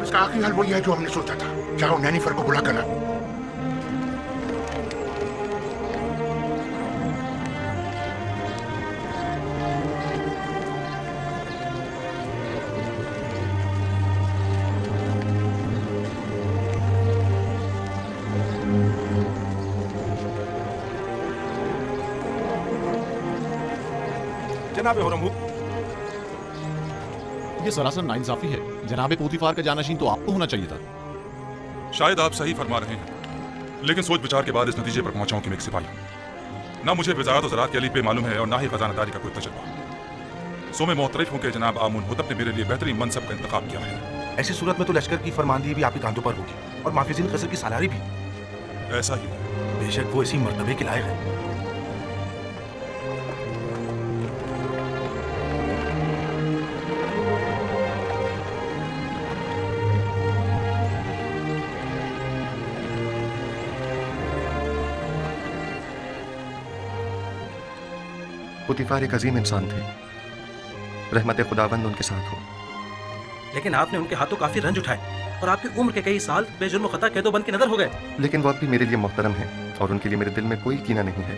इसका आखिरी हल वही है जो हमने सोचा था। जाओ नैनीफर को बुला कर लाओ। जनाब हुरमुब, ये सरासर नाइंसाफी है। जनाब पोतीफार का जानशीन तो आपको होना चाहिए था। शायद आप सही फरमा रहे हैं, लेकिन सोच विचार के बाद इस नतीजे पर पहुंचा हूं कि मैं एक सिपाही हूं। ना मुझे वजारत ज़राअत के अली पे मालूम है और ना ही खजानादारी का कोई तजुर्बा। सो मैं मोतरफ हूं कि जनाब आमुन हुतब ने मेरे लिए बेहतरीन मनसब का इंतखाब किया है। ऐसी सूरत में तो लश्कर की फरमानदी भी आपके कांधों पर होगी और माफिजिन कसर की सालारी भी। ऐसा ही है। बेशक वो इसी मर्तबे के लायक है। पुतीफार एक अजीम इंसान थे, रहमत खुदावंद उनके साथ हो। लेकिन आपने उनके हाथों काफी रंज उठाए और आपकी उम्र के कई साल बेजुर्म खता कैदो बंद के नजर हो गए। लेकिन वो अब भी मेरे लिए मोहतरम है और उनके लिए मेरे दिल में कोई कीना नहीं है।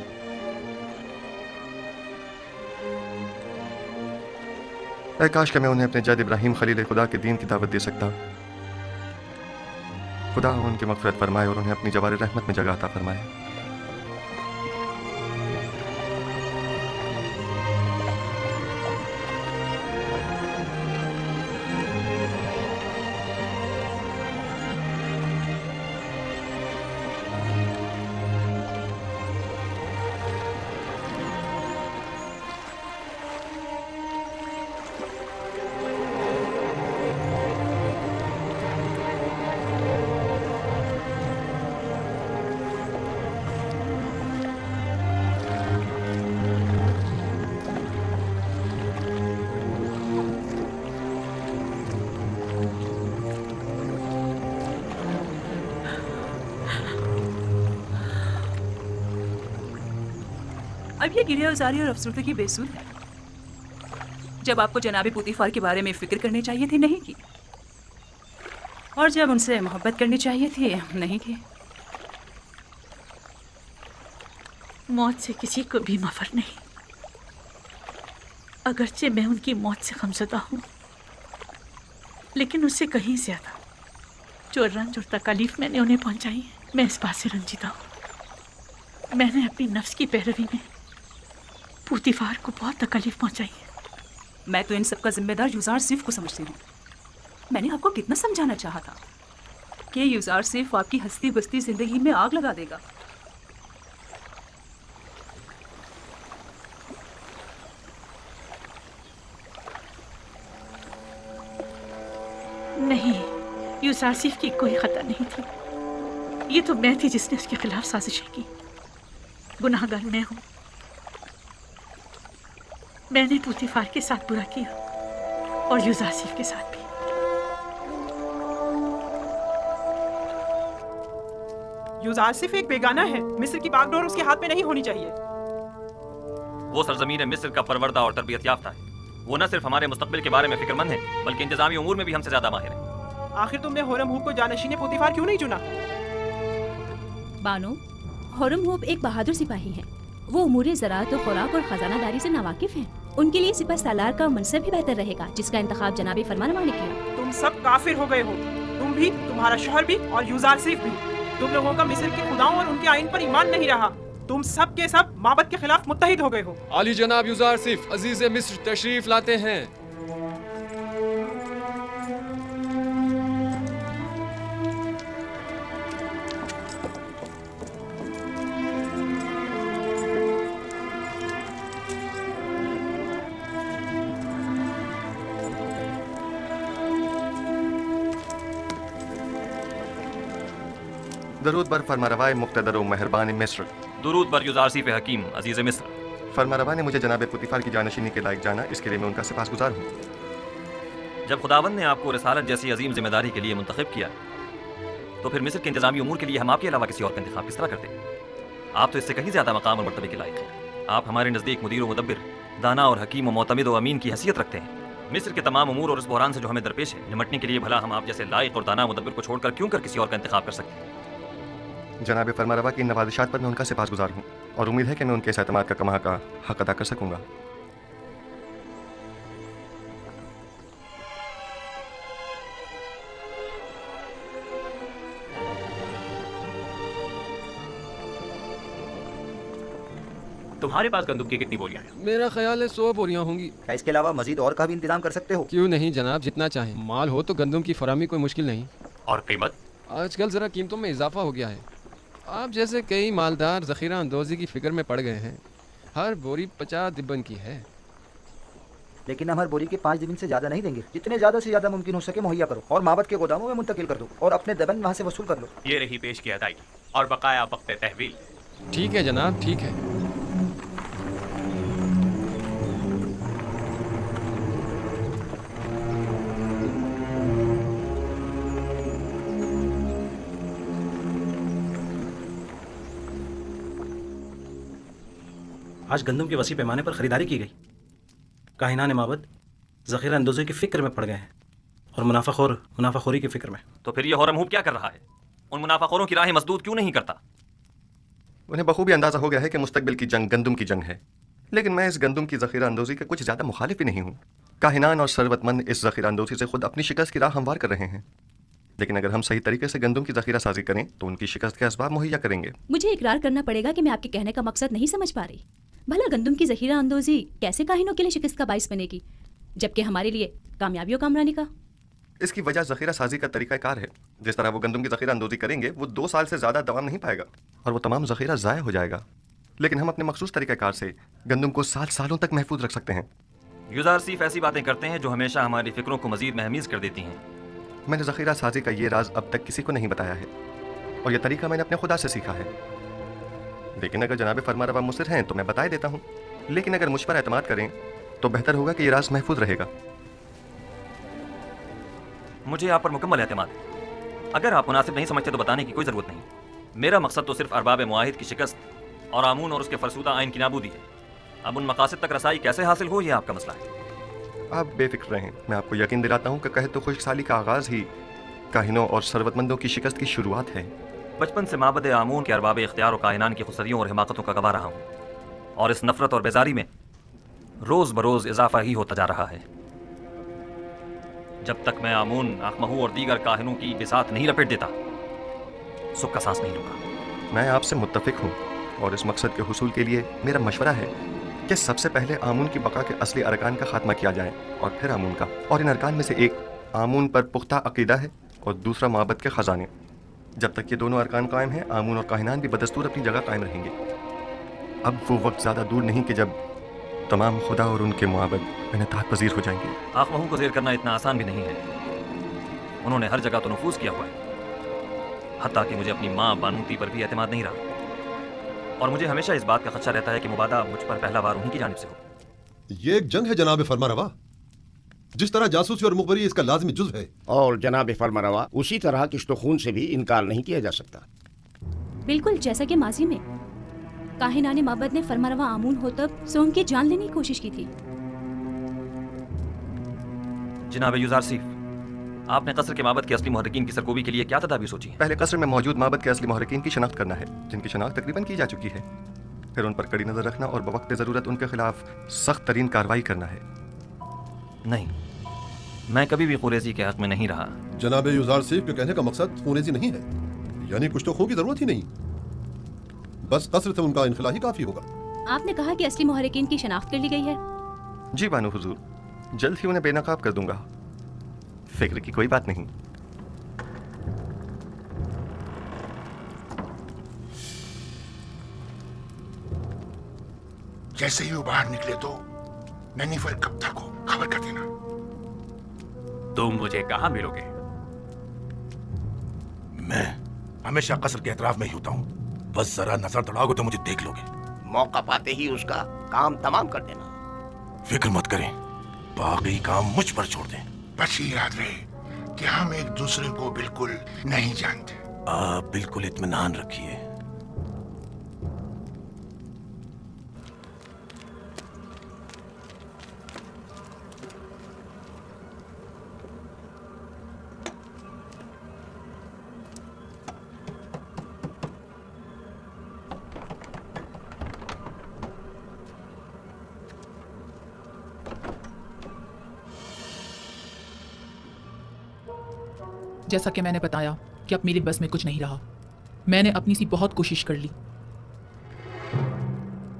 ऐ काश कि मैं उन्हें अपने जद इब्राहिम खलील खुदा के दीन की दावत दे सकता। खुदा उनकी मग़फ़िरत फरमाए और उन्हें अपनी जवार रहमत में जगह अता फरमाए। अब ये गिरियाज़ारी और अफसरदगी बेसुध है। जब आपको जनाब पुतीफार के बारे में फिक्र करनी चाहिए थी, नहीं की। और जब उनसे मोहब्बत करनी चाहिए थी, नहीं की। मौत से किसी को भी मफर नहीं। अगरचे मैं उनकी मौत से गमज़दा हूँ, लेकिन उससे कहीं ज़्यादा जो रंज और तकलीफ मैंने उन्हें पहुँचाई है, मैं इस बात से रंजीदा हूँ। मैंने अपनी नफ्स की पैरवी में पुतीफार को बहुत तकलीफ पहुँचाई है। मैं तो इन सब का जिम्मेदार यूज़ार सिफ को समझती हूँ। मैंने आपको कितना समझाना चाहा था कि यूज़ार सिफ आपकी हस्ती बस्ती जिंदगी में आग लगा देगा। नहीं, यूज़ार सिफ की कोई खता नहीं थी। ये तो मैं थी जिसने उसके खिलाफ साजिशें की। गुनाहगार मैं हूँ। मैंने पुतीफार के साथ बुरा किया और यूज़ार सिफ के साथ भी। यूज़ार सिफ एक बेगाना है। मिस्र की बागडोर उसके हाथ में नहीं होनी चाहिए। वो सरजमीन मिस्र का परवरदा और तरबियत याफ्ता है। वो न सिर्फ हमारे मुस्तकबिल के बारे में फिक्रमंद है, बल्कि इंतजामी उमूर में भी हमसे ज्यादा माहिर है। आखिर तुमने हुरमहूब को जानशीन पुतीफार क्यों नहीं चुना? बानो, हुरमहूब एक बहादुर सिपाही है। वो उमूरे ज़राअत और खुराक और खजानादारी से नावाकिफ हैं। उनके लिए सिपह सालार का मनसब भी बेहतर रहेगा, जिसका इंतखाब जनाबे फरमानवा ने किया। तुम सब काफिर हो गए हो। तुम भी, तुम्हारा शोहर भी और यूज़ार सिफ भी। तुम लोगों का मिस्र के खुदाओं और उनके आइन पर ईमान नहीं रहा। तुम सब के सब माबद के खिलाफ मुत्तहिद हो गए हो। आली जनाब यूज़ार सिफ अजीज मिस्र तशरीफ लाते हैं। दरूद बर फरमारवाए मुक़्तदर व मेहरबान मिस्र। दुरूद बर यूज़ार सिफ हकीम अजीज़ मिस्र। फरमारवा ने मुझे जनाब पुतीफार की जानशीनी के लायक जाना, इसके लिए मैं उनका सिपासगुजार हूँ। जब खुदावंद ने आपको रिसालत जैसी अजीम जिम्मेदारी के लिए मुंतखब किया, तो फिर मिस्र के इंतजामी उमूर के लिए हम आपके अलावा किसी और का इंतखाब किस तरह करते? आप तो इससे कहीं ज्यादा मकाम और मर्तबे के लायक हैं। आप हमारे नज़दीक मुदीर व मुदब्बिर, दाना और हकीम व मोतमिद व अमीन की हैसियत रखते हैं। मिस्र के तमाम उमूर और इस बहरान से जो हमें दरपेश है, निमटने के लिए भला हम आप जैसे लायक और दाना मुदब्बिर को छोड़कर क्यों कर किसी और का इंतखाब कर सकते हैं? जनाब फरमारवा की नवाजिशात पर मैं उनका सिपासगुजार हूँ और उम्मीद है कि मैं उनके इस एतमाद का कमा का हक अदा कर सकूंगा। तुम्हारे पास गंदुम की कितनी बोरियां हैं? मेरा ख्याल है 100 बोरियां होंगी। क्या इसके अलावा मजीद और का भी इंतजाम कर सकते हो? क्यों नहीं जनाब, जितना चाहें। माल हो तो गंदम की फरामी कोई मुश्किल नहीं। और कीमत? आजकल ज़रा कीमतों में इजाफा हो गया है। आप जैसे कई मालदार ज़ख़ीरा अंदोज़ी की फ़िक्र में पड़ गए हैं। हर बोरी 50 दिब्बन की है। लेकिन हम हर बोरी के 5 दिब्बन से ज़्यादा नहीं देंगे। जितने ज़्यादा से ज़्यादा मुमकिन हो सके मुहैया करो और माबद के गोदामों में मुंतकिल कर दो और अपने दबन वहाँ से वसूल कर लो। ये रही पेश की अदायगी और बकाया वक्त तहवील। ठीक है जनाब, ठीक है। आज गंदम के वसी पैमाने पर खरीदारी की गई। काहिनान माबद ज़ख़ीरा अंदोज़ी की फ़िक्र में पड़ गए हैं और मुनाफाखोरी की फ़िक्र में। तो फिर ये हौरमहूब क्या कर रहा है? उन मुनाफाखोरों की राहें मसदूद क्यों नहीं करता? उन्हें बखूबी अंदाजा हो गया है कि मुस्तकबिल की जंग गंदम की जंग है, लेकिन मैं इस गंदम की ज़ख़ीरा अंदोज़ी के कुछ ज़्यादा मुखालिफ भी नहीं हूँ। काहिनान और सरवतमंद इस ज़ख़ीरा अंदोज़ी से खुद अपनी शिकस्त की राह हमवार कर रहे हैं, लेकिन अगर हम सही तरीके से गंदम की ज़ख़ीरा साजी करें तो उनकी शिकस्त के असबाब मुहैया करेंगे। मुझे इकरार करना पड़ेगा कि मैं आपके कहने का मकसद नहीं समझ पा रही। भला गंदम की ज़ख़ीरा अंदोज़ी कैसे काहिनों के लिए शिकस्त का बाइस बनेगी, जबकि हमारे लिए कामयाबी और कामरानी का? इसकी वजह ज़ख़ीरा साजी का तरीक़ाकार है। जिस तरह वो गंदम की ज़ख़ीरा अंदोज़ी करेंगे वो 2 साल से ज़्यादा दवाम नहीं पाएगा और वो तमाम ज़ख़ीरा ज़ाया हो जाएगा, लेकिन हम अपने मखसूस तरीक़ाकार से गंदम को 7 सालों तक महफूज रख सकते हैं। यूज़ार सिर्फ ऐसी बातें करते हैं जो हमेशा हमारी फ़िक्रों को मज़ीद महमीज़ कर देती हैं। मैंने ज़ख़ीरा साजी का ये राज अब तक किसी को नहीं बताया है और यह तरीका मैंने अपने खुदा से सीखा है, लेकिन अगर जनाब फरमारवा मुसिर हैं तो मैं बता देता हूँ, लेकिन अगर मुझ पर एतमाद करें तो बेहतर होगा कि ये राज महफूज रहेगा। मुझे आप पर मुकम्मल एतमाद है। अगर आप मुनासिब नहीं समझते तो बताने की कोई ज़रूरत नहीं। मेरा मकसद तो सिर्फ अरबाब मुआहिद की शिकस्त और आमून और उसके फरसूदा आइन की नाबूदी है। अब उन मकासद तक रसाई कैसे हासिल हो, यह आपका मसला है। आप बेफिक्र रहें, मैं आपको यकीन दिलाता हूँ कि कहत तो खुशहाली का आगाज़ ही काहिनों और सरवतमंदों की शिकस्त की शुरुआत है। बचपन से माबद आमून के अरबाब इख्तियार और काहिनान की खुसरियों और हिमाकतों का गवाह रहा हूँ, और इस नफरत और बेजारी में रोज़ बरोज़ इजाफा ही होता जा रहा है। जब तक मैं आमून, आखमहू और दीगर काहिनों की बिसात नहीं लपेट देता, सुख का सांस नहीं लूँगा। मैं आपसे मुत्तफिक हूँ और इस मकसद के हुसूल के लिए मेरा मशवरा है कि सबसे पहले आमून की बका के असली अरकान का खात्मा किया जाए और फिर आमून का। और इन अरकान में से एक आमून पर पुख्ता अकीदा है और दूसरा माबद के ख़जाने। जब तक ये दोनों अरकान कायम हैं, आमून और काहिनान भी बदस्तूर अपनी जगह कायम रहेंगे। अब वो वक्त ज़्यादा दूर नहीं कि जब तमाम खुदा और उनके मुआबद इन्हतात पजीर हो जाएंगे। आखमहू को ज़ेर करना इतना आसान भी नहीं है। उन्होंने हर जगह तो नफूज किया हुआ है, हत्ता कि मुझे अपनी माँ बानूती पर भी एतमाद नहीं रहा, और मुझे हमेशा इस बात का खदशा रहता है कि मुबादा मुझ पर पहला वार उन्हीं की जानिब से हो। ये एक जंग है जनाब फरमारवा, जिस तरह जासूसी और मुखबरी इसका लाजमी जुज़्व है। और जनाब फरमारवा, उसी तरह किश्तो खून से भी इनकार नहीं किया जा सकता। बिल्कुल जैसा कि माजी में काहिनाने माबद ने फरमारवा आमून हो तब सोम की जान लेने की कोशिश की थी। जनाब यूज़ार सिफ, आपने कसर के माबद के असली मुहर्रिकीन की सरकोबी के लिए क्या तदाबीर सोची है? पहले कसर में मौजूद माबद के असली मुहर्रिकीन की शनाख्त करना है, जिनकी शनाख्त तकरीबन की जा चुकी है। फिर उन पर कड़ी नजर रखना और बवक्त ज़रूरत उनके खिलाफ सख्त तरीन कार्रवाई करना है। नहीं, मैं कभी भी खुरेजी के हक में नहीं रहा। जनाब यूज़ार सिफ के कहने का मकसद खुरेजी नहीं है, यानी कुछ तो खो की जरूरत ही नहीं, बस कसर से उनका इनखिला ही काफी होगा। आपने कहा कि असली मुहर्रिकीन की शनाख्त कर ली गई है। जी बानो हुजूर, जल्द ही उन्हें बेनकाब कर दूंगा, फिक्र की कोई बात नहीं। जैसे ही वो बाहर निकले तो नैनीफर कप्तान को खबर कर देना। तुम मुझे कहाँ मिलोगे? मैं हमेशा कसर के एतराफ में ही होता हूँ, बस जरा नजर दौड़ाओगे तो मुझे देख लोगे। मौका पाते ही उसका काम तमाम कर देना। फिक्र मत करें, बाकी काम मुझ पर छोड़ दें। बस ये याद रहे कि हम एक दूसरे को बिल्कुल नहीं जानते। आप बिल्कुल इत्मीनान रखिए। जैसा कि मैंने बताया कि अब मेरे बस में कुछ नहीं रहा। मैंने अपनी सी बहुत कोशिश कर ली,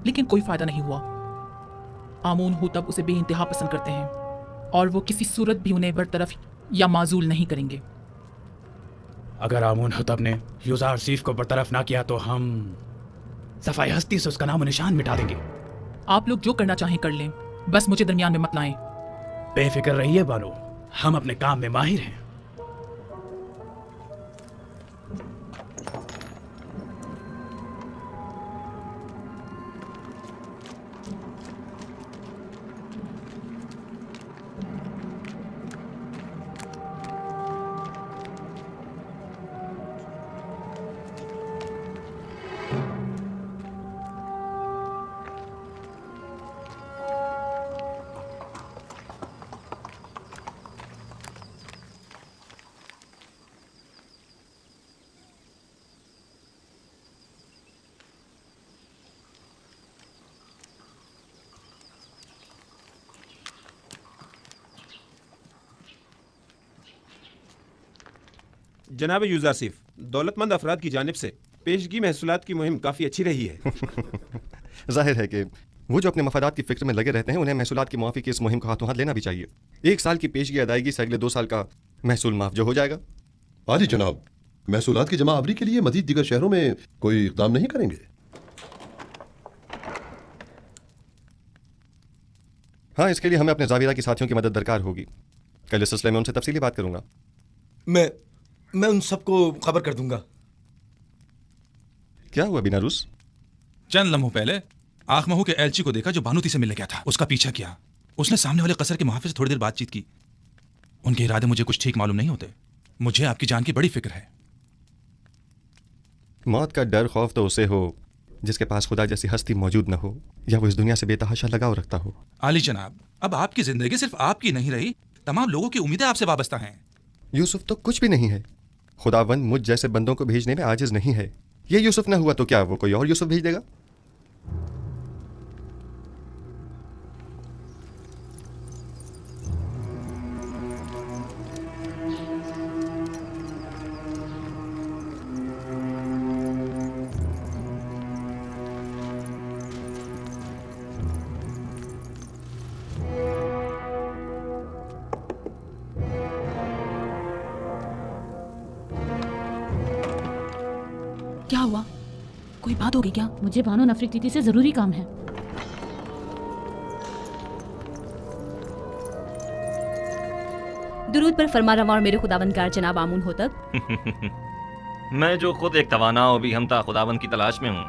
लेकिन कोई फायदा नहीं हुआ। आमून होतब उसे बेइंतहा पसंद करते हैं और वो किसी सूरत भी उन्हें बरतरफ या माजूल नहीं करेंगे। अगर आमून होतब ने यूजार सीफ को बरतरफ ना किया तो हम सफाई हस्ती से उसका नाम और निशान मिटा देंगे। आप लोग जो करना चाहें कर लें, बस मुझे दरमियान में मत लाएं। बेफिक्र रहिए बानो, हम अपने काम में माहिर हैं। जनाब यूज़र सिर्फ दौलतमंद अफराद की जानिब से पेशगी महसूलात की मुहिम काफ़ी अच्छी रही है। जाहिर है कि वो जो अपने मफादात की फिक्र में लगे रहते हैं उन्हें महसूलात की मुआफ़ी की इस मुहिम को हाथों हाथ लेना भी चाहिए। 1 साल की पेशगी अदायगी से अगले 2 साल का महसूल माफ जो हो जाएगा। आली जनाब, महसूलात की जमा आवरी के लिए मजीद दीगर शहरों में कोई इक़दाम नहीं करेंगे? हाँ, इसके लिए हमें अपने जाविरा के साथियों की मदद दरकार होगी। कल इस सिलसिले में उनसे तफसीली बात करूंगा। मैं उन सबको खबर कर दूंगा। क्या हुआ बिनारूस? चंद लम्हों पहले आखमहू के एलची को देखा जो बानूती से मिलने गया था। उसका पीछा किया। उसने सामने वाले कसर के मुहाफिज से थोड़ी देर बातचीत की। उनके इरादे मुझे कुछ ठीक मालूम नहीं होते। मुझे आपकी जान की बड़ी फिक्र है। मौत का डर खौफ तो उसे हो जिसके पास खुदा जैसी हस्ती मौजूद न हो या वो इस दुनिया से बेतहाशा लगाव रखता हो। आली जनाब, अब आपकी जिंदगी सिर्फ आपकी नहीं रही, तमाम लोगों की उम्मीदें आपसे वाबस्ता हैं। यूसुफ तो कुछ भी नहीं है। खुदावंद मुझ जैसे बंदों को भेजने में आजिज नहीं है। ये यूसुफ न हुआ तो क्या वो कोई और यूसुफ भेज देगा? क्या हुआ? कोई बात होगी क्या? मुझे बानो नफरीती से जरूरी काम है। दुरूद पर फरमा रवा और मेरे खुदावंदगार जनाब आमून होतब। मैं जो खुद एक तवाना और भी हमता खुदावंद की तलाश में हूँ,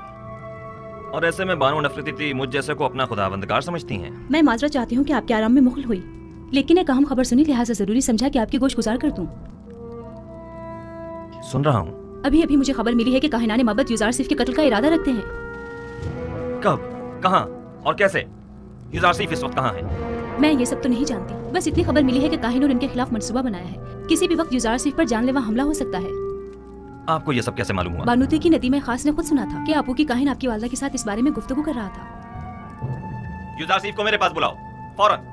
और ऐसे में बानो नफरीती मुझ जैसे को अपना खुदावंदगार समझती हैं। मैं माजरा चाहती हूँ कि आपके आराम में मुखल हुई, लेकिन एक अहम खबर सुनी, लिहाजा जरूरी समझा कि आपकी गोश गुजार कर दूं। सुन रहा हूँ। अभी अभी मुझे खबर मिली है कि काहिनाने माबद यूजार सिफ के कत्ल का इरादा रखते हैं। कब, कहाँ और कैसे? यूजार सिफ इस वक्त कहाँ है? मैं ये सब तो नहीं जानती, बस इतनी खबर मिली है कि काहिनों ने इनके खिलाफ मंसूबा बनाया है। किसी भी वक्त यूजार सिफ पर जानलेवा हमला हो सकता है। आपको ये सब कैसे मालूम हुआ? बानूती की नदीमा खास ने खुद सुना था कि आपू की काहिन आपकी वालदा के साथ इस बारे में गुफ्तगू कर रहा था। यूजार सिफ को मेरे पास बुलाओ, फौरन।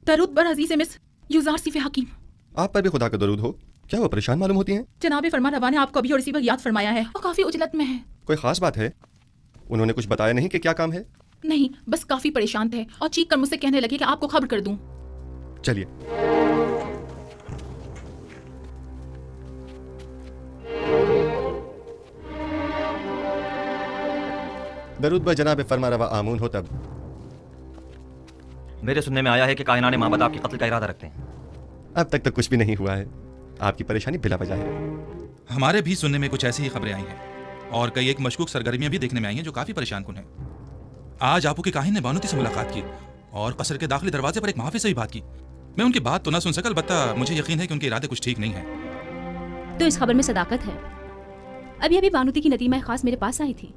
दरूद बर अजीज मिस यूजार सिफ हकीम। आप पर भी खुदा का दरूद हो। क्या वो परेशान मालूम होती हैं? जनाब फरमा रवा ने आपको अभी और इसी वक्त याद फरमाया है और काफी उजलत में है। कोई खास बात है? उन्होंने कुछ बताया नहीं कि क्या काम है? नहीं, बस काफी परेशान थे और चीख कर मुझसे कहने लगे कि आपको खबर कर दूं। चलिए। दरूद ब जनाब फरमा रवा आमून हो तब। मेरे सुनने में आया है कि कायनाने माबद आपके कत्ल का इरादा रखते हैं। अब तक तो कुछ भी नहीं हुआ है। आपकी परेशानी बिला वजह है। हमारे भी सुनने में कुछ ऐसी ही खबरें आई हैं और कई एक मशकूक सरगर्मियां भी देखने में आई हैं जो काफी परेशान कुन है। आज आपू के काहिन ने बानूती से मुलाकात की और कसर के दाखिली दरवाजे पर एक मुहाफिज से भी बात की। मैं उनकी बात तो ना सुन सका, अलबत्ता मुझे यकीन है कि उनके इरादे कुछ ठीक नहीं है। तो इस खबर में सदाकत है। अभी अभी बानूती की नदीमा खास मेरे पास आई थी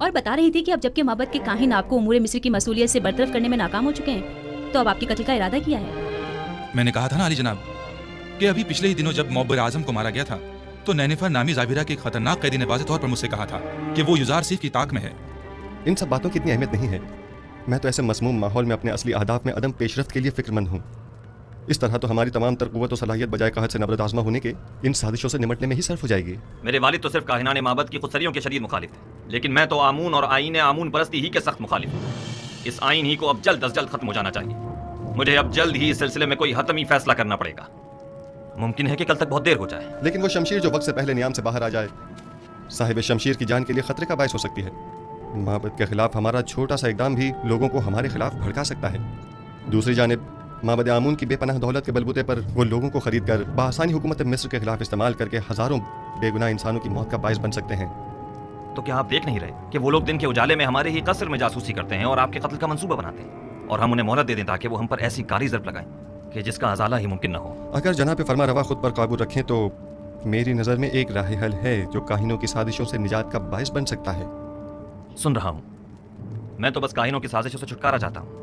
और बता रही थी कि अब जबकि माबद के काहिन आपको उमूर मिस्र की मसूलियत से बरतरफ करने में नाकाम हो चुके हैं, तो अब आपके कत्ल का इरादा किया है। मैंने कहा था ना अली जनाब कि अभी पिछले ही दिनों जब मौबर आजम को मारा गया था तो नैनिफर नामी जाबिरा के खतरनाक कैदी ने वाज़ेह तौर पर मुझसे कहा था कि वो युजार सीफ की ताक में है। इन सब बातों की इतनी अहमियत नहीं है। मैं तो ऐसे मसमूम माहौल में अपने असली अहदाफ में अदम पेशरफ्त के लिए फिक्रमंद हूँ। इस तरह तो हमारी तमाम तर कुव्वत और सलाहियत बजाय कहत से नबरत आज़मा होने के इन साजिशों से निमटने में ही सर्फ हो जाएगी। मेरे वालिद तो सिर्फ काहिनाने माबद की खुदसरियों के शदीद मुखालिफ थे, लेकिन मैं तो आमून और आईन आमून परस्ती ही के सख्त मुखालिफ हूँ। इस आइन ही को अब जल्द अज जल्द खत्म हो जाना चाहिए। मुझे अब जल्द ही इस सिलसिले में कोई हतमी फैसला करना पड़ेगा। मुमकिन है कि कल तक बहुत देर हो जाए, लेकिन वो शमशीर जो वक्त से पहले नियाम से बाहर आ जाए साहिब शमशीर की जान के लिए खतरे का बायस हो सकती है। माबद के खिलाफ हमारा छोटा सा इकदाम भी लोगों को हमारे खिलाफ भड़का सकता है। दूसरी जानिब माबद आमून की बेपनाह दौलत के बलबूते पर वो लोगों को खरीद कर बासानी हुकूमत मिस्र के खिलाफ इस्तेमाल करके हजारों बेगुनाह इंसानों की मौत का बायस बन सकते हैं। तो क्या आप देख नहीं रहे कि वो लोग दिन के उजाले में हमारे ही कसर में जासूसी करते हैं और आपके कत्ल का मंसूबा बनाते हैं, और हम उन्हें मोहलत दे दें ताकि वो हम पर ऐसी कारी ज़र्ब लगाएं कि जिसका अजाला ही मुमकिन न हो। अगर जनाब फरमा रवा खुद पर काबू रखें तो मेरी नज़र में एक राह हल है जो काहिनों की साजिशों से निजात का बायस बन सकता है। सुन रहा हूँ, मैं तो बस काहिनों की साजिशों से छुटकारा चाहता हूँ।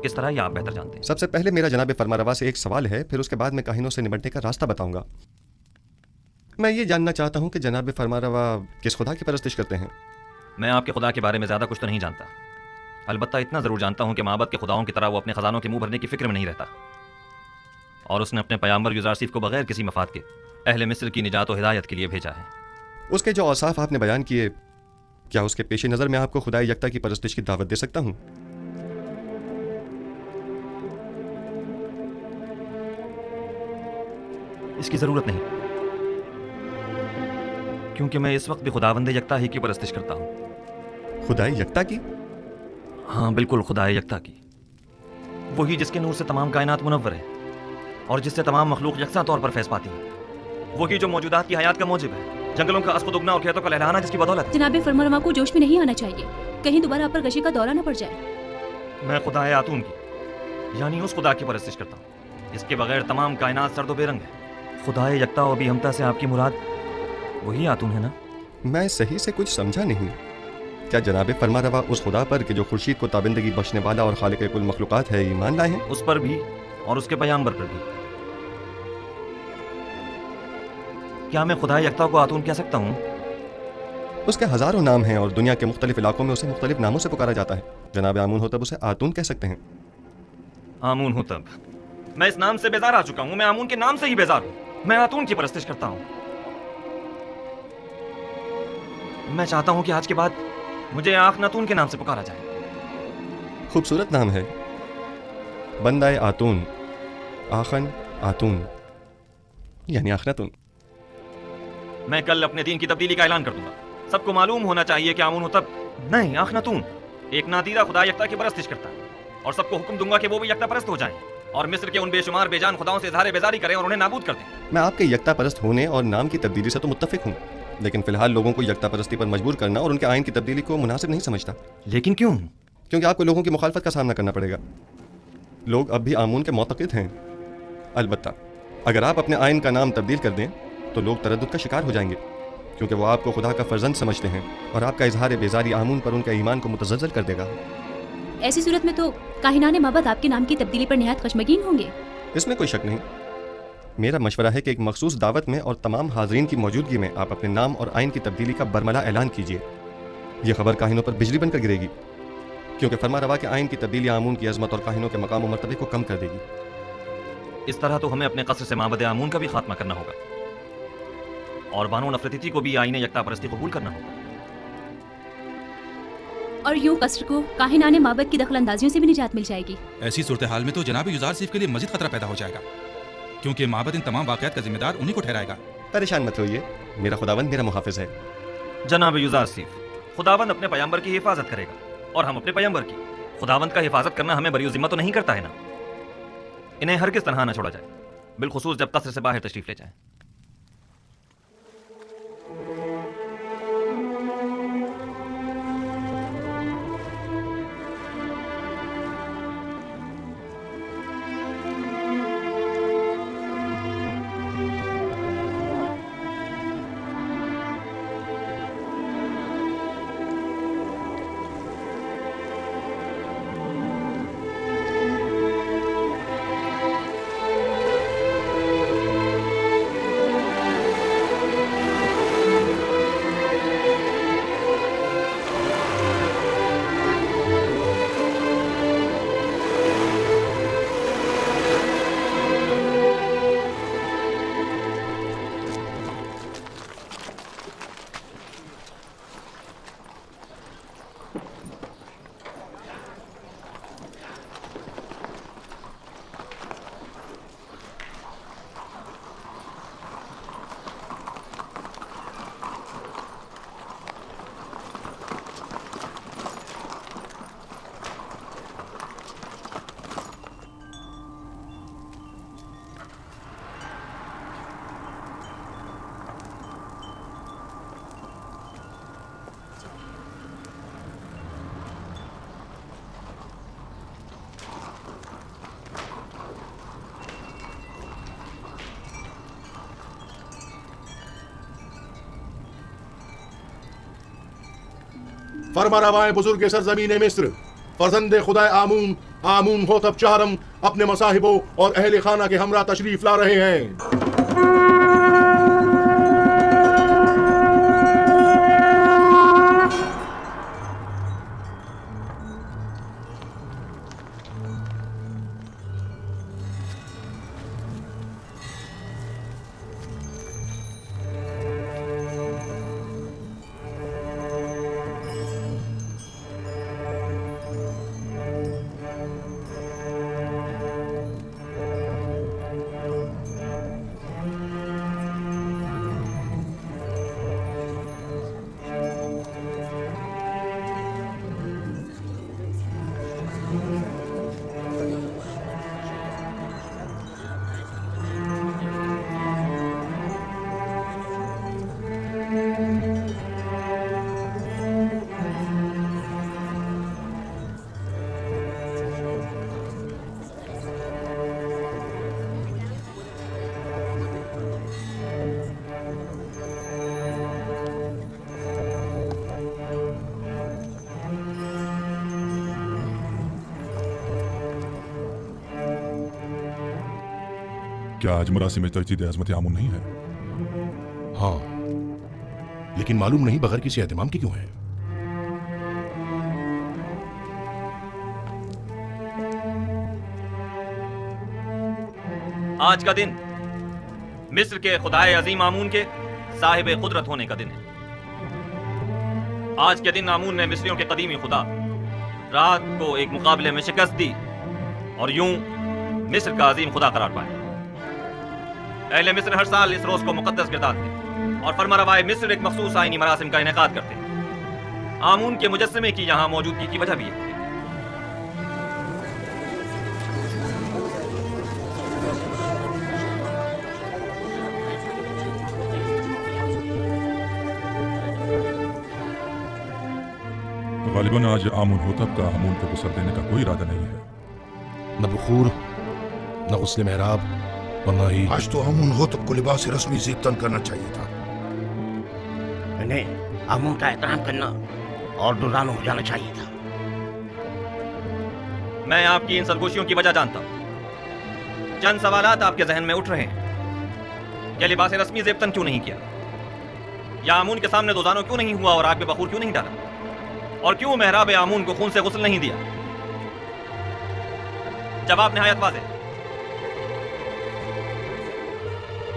किस तरह, ये आप बेहतर जानते हैं। सबसे पहले मेरा जनाब फरमा रवा से एक सवाल है, फिर उसके बाद मैं काहिनों से निपटने का रास्ता बताऊंगा। मैं ये जानना चाहता हूँ कि जनाब फरमा रवा किस खुदा की परस्तिश करते हैं। मैं आपके खुदा के बारे में ज़्यादा कुछ तो नहीं जानता, अलबत्ता इतना ज़रूर जानता हूँ कि माबद के खुदाओं की तरह वो अपने खजानों के मुंह भरने की फिक्र में नहीं रहता, और उसने अपने पैगंबर युजार सीफ को बगैर किसी मफाद के अहले मिस्र की निजात और हिदायत के लिए भेजा है। उसके जो औसाफ आपने बयान किए, क्या उसके पेश नज़र में आपको खुदाई यकता की परस्तिश की दावत दे सकता हूँ? इसकी ज़रूरत नहीं, क्योंकि मैं इस वक्त भी खुदावंद यकता ही की परस्तिश करता हूँ। खुदाई यकता की? हाँ बिल्कुल, खुदाई यकता की, वही जिसके नूर से तमाम कायनात मुनव्वर है और जिससे तमाम मखलूक यकसा तौर पर फैज़ पाती है, वही जो मौजूदात की हयात का मौजिब है, जंगलों का अस्पद उगना और खेतों का लहराना जिसकी बदौलत है। जनाब फरमानमा को जोश में नहीं आना चाहिए, कहीं दोबारा आप पर गशी का दौरा न पड़ जाए। मैं खुदा आतून की, यानी उस खुदा की परस्तिश करता हूँ जिसके बगैर तमाम कायनात सर्द बेरंग है। खुदा यकता और भी हमता से आपकी मुराद वही आतून है ना? मैं सही से कुछ समझा नहीं। क्या जनाब फरमा रवा उस खुदा पर कि जो खुर्शीद को ताबिंदगी बख्शने वाला और खालिक कुल मखलूकात है ईमान लाए हैं? उस पर भी और उसके पैगंबर पर भी। क्या मैं खुदा यकता को आतून कह सकता हूँ? उसके हजारों नाम हैं और दुनिया के मुख्तलिफ इलाकों में उसे मुख्तलिफ नामों से पुकारा जाता है। जनाब आमून हो तब उसे आतून कह सकते हैं। आमून हो तब? मैं इस नाम से बेजार आ चुका हूँ, मैं आमून के नाम से ही बेजार हूँ। मैं आतून की परस्तिश करता हूँ। मैं चाहता हूँ कि आज के बाद मुझे आखनातून के नाम से पुकारा जाए। खूबसूरत नाम है, बंदाए आतून, आखन आतून यानी आखनातून। मैं कल अपने दीन की तब्दीली का ऐलान कर दूंगा। सबको मालूम होना चाहिए कि आमून हो तब नहीं, आखनातून एक नादीदा खुदा यकता की परस्तिश करता है, और सबको हुक्म दूंगा कि वो भी यकता परस्त हो जाएं और मिस्र के उन बेशुमार बेजान खुदाओं से इज़हार बेजारी करें और उन्हें नाबूद कर दें। मैं आपके यकता परस्त होने और नाम की तब्दीली से तो मुत्तफिक हूँ, लेकिन फिलहाल लोगों को यकता परस्ती पर मजबूर करना और उनके आइन की तब्दीली को मुनासिब नहीं समझता। लेकिन क्यों? क्योंकि आपको लोगों की मुखालफत का सामना करना पड़ेगा। लोग अब भी आमून के मोतक़िद हैं। अलबत्ता अगर आप अपने आइन का नाम तब्दील कर दें तो लोग तरद्दुद का शिकार हो जाएंगे, क्योंकि वो आपको खुदा का फर्जंद समझते हैं और आपका इजहार बेजारी आमून पर उनके ईमान को मुतज़्ज़ल कर देगा। ऐसी सूरत में तो काहिनाने माबद आपके नाम की तब्दीली पर निहायत खशमगीन होंगे। इसमें कोई शक नहीं। मेरा मशवरा है कि एक मखसूस दावत में और तमाम हाज़रीन की मौजूदगी में आप अपने नाम और आइन की तब्दीली का बरमला ऐलान कीजिए। यह खबर काहिनों पर बिजली बनकर गिरेगी, क्योंकि फरमा रवा के आइन की तब्दीली आमून की अजमत और काहिनों के मकाम और मर्तबे को कम कर देगी। इस तरह तो हमें अपने कसर से माबद आमून का भी खात्मा करना होगा और बानो नफरती को भी आईने यकता परस्ती कबूल करना होगा, और यूं कसर को काहिनाने माबद की दखल अंदाजियों से भी निजात मिल जाएगी। ऐसी सूरत हाल में तो जनाब युजार सीफ के लिए मजीद खतरा पैदा हो जाएगा, क्योंकि माबद इन तमाम वाक़यात का जिम्मेदार उन्हीं को ठहराएगा। परेशान मत होइए, मेरा खुदावंद मेरा मुहाफिज है। जनाब युजार सीफ, खुदावंद अपने पैगंबर की हिफाजत करेगा और हम अपने पैगंबर की। खुदावंद का हिफाजत करना हमें बरी जिम्मा तो नहीं करता है ना। इन्हें हरगिज़ तन्हा न छोड़ा जाए, बिलखुसूस जब कसर से बाहर तशरीफ ले जाए। फरमारवाए बुजुर्ग सरजमीन मिस्र फर्जंद खुदा आमून आमून होतब चाहरम अपने मसाहिबों और अहले खाना के हमरा तशरीफ ला रहे हैं। क्या आज मरासी में तजदीद अजमत आमून नहीं है? हाँ, लेकिन मालूम नहीं बगैर किसी एहतमाम की क्यों है। आज का दिन मिस्र के खुदाए अजीम आमून के साहिब कुदरत होने का दिन है। आज के दिन आमून ने मिस्रियों के कदीमी खुदा रात को एक मुकाबले में शिकस्त दी और यूं मिस्र का अजीम खुदा करार पाया। अहले मिस्र हर साल इस रोज को मुकद्दस गिरदारते और फरमारवाए मिस्र एक मखसूस आईनी मरासिम का इनेकाद करते हैं। आमून के मुजस्समे की यहाँ मौजूदगी की वजह भी है। गालिबन आज आमून होतब का आमून को गुस्ल देने का कोई इरादा नहीं है। न बुखूर, न गुस्ले मेहराब, वरना ही आज तो आमून होतब को लिबास रस्मी ज़ेबतन करना चाहिए था। इन्हें आमून का एहतराम करना और दुरानो हो जाना चाहिए था। मैं आपकी इन सरगोशियों की वजह जानता हूं। चंद सवालात आपके जहन में उठ रहे हैं। क्या लिबास रस्मी ज़ेबतन क्यों नहीं किया? या आमून के सामने दोजानो क्यों नहीं हुआ और आग में बखूर क्यों नहीं डाला? और क्यों मेहराब आमून को खून से गुस्ल नहीं दिया? जवाब निहायत वाज़ेह।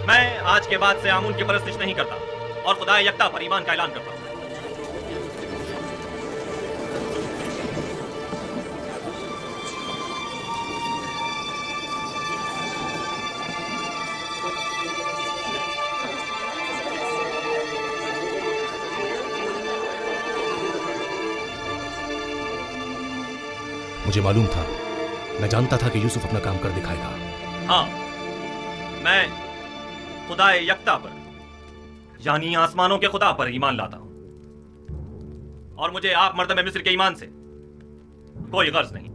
मैं आज के बाद से आमून की परस्तिश नहीं करता और खुदा यकता पर ईमान का ऐलान करता हूं। मुझे मालूम था, मैं जानता था कि यूसुफ अपना काम कर दिखाएगा। हाँ, मैं खुदा यकता पर यानी आसमानों के खुदा पर ईमान लाता हूं और मुझे आप मर्दम मिस्र के ईमान से कोई गर्ज नहीं।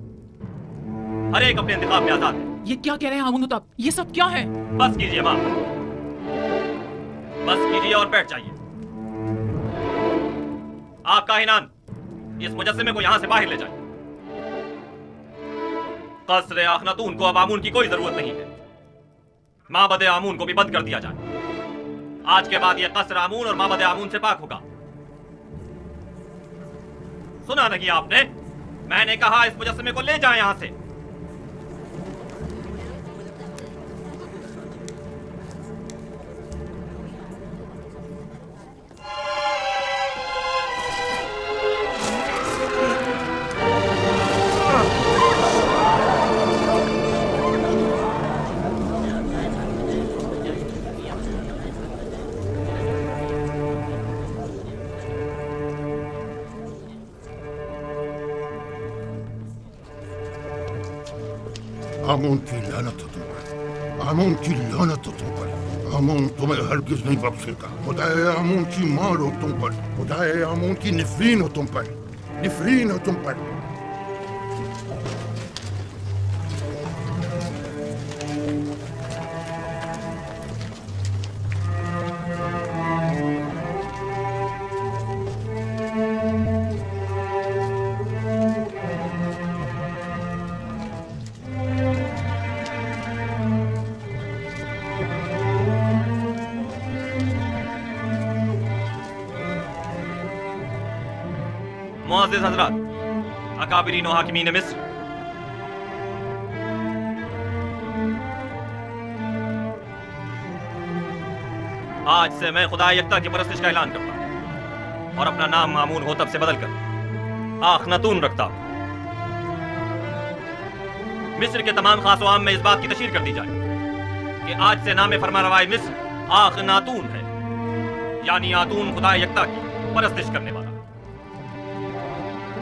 हर एक अपने इंतखाब में आजाद है। ये क्या कह रहे हैं आमून होतब? ये सब क्या है? बस कीजिए मां, बस कीजिए और बैठ जाइए। आप काहिनान इस मुजस्सिमे को यहां से बाहर ले जाइए। कसरे आखनातून को अब आमून की कोई जरूरत नहीं है। माबद आमून को भी बंद कर दिया जाए। आज के बाद यह कसर आमून और माबद आमून से पाक होगा। सुना नहीं आपने? मैंने कहा इस मुजस्सिमे को ले जाएं यहां से। आमून की लानत हो तुम पर, आमून की लानत हो तुम पर। आमून तुम्हें हरगिज नहीं बख्शेगा। खुदाए आमून की मार हो तुम पर, खुदाए आमून की निफरीन हो तुम पर, निफरीन हो तुम पर। मुअज़्ज़िज़ हज़रात, अकाबिरीन व हाकिमीन मिस्र, आज से मैं खुदा यकता की परस्तिश का ऐलान करता हूं और अपना नाम मामून होतब से बदलकर आखनतून रखता हूं। मिस्र के तमाम खास आम में इस बात की तशहीर कर दी जाए कि आज से नाम फरमारवाए मिस्र आखनातून है, यानी आतून खुदा यकता की परस्तिश करने वाला।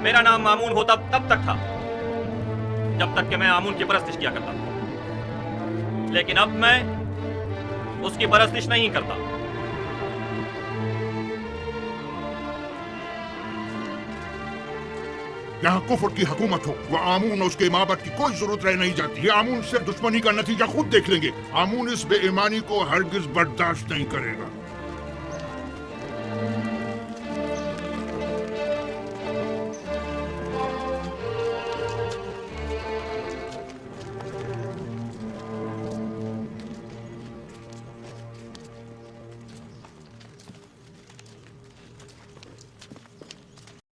मेरा नाम मामून होतब तब तक था जब तक कि मैं आमून की परस्तिश किया करता था, लेकिन अब मैं उसकी परस्तिश नहीं करता। यहाँ कुफर की हुकूमत हो, वह आमून और उसके माबद की कोई जरूरत रह नहीं जाती। ये आमून से दुश्मनी का नतीजा खुद देख लेंगे। आमून इस बेईमानी को हरगिज बर्दाश्त नहीं करेगा।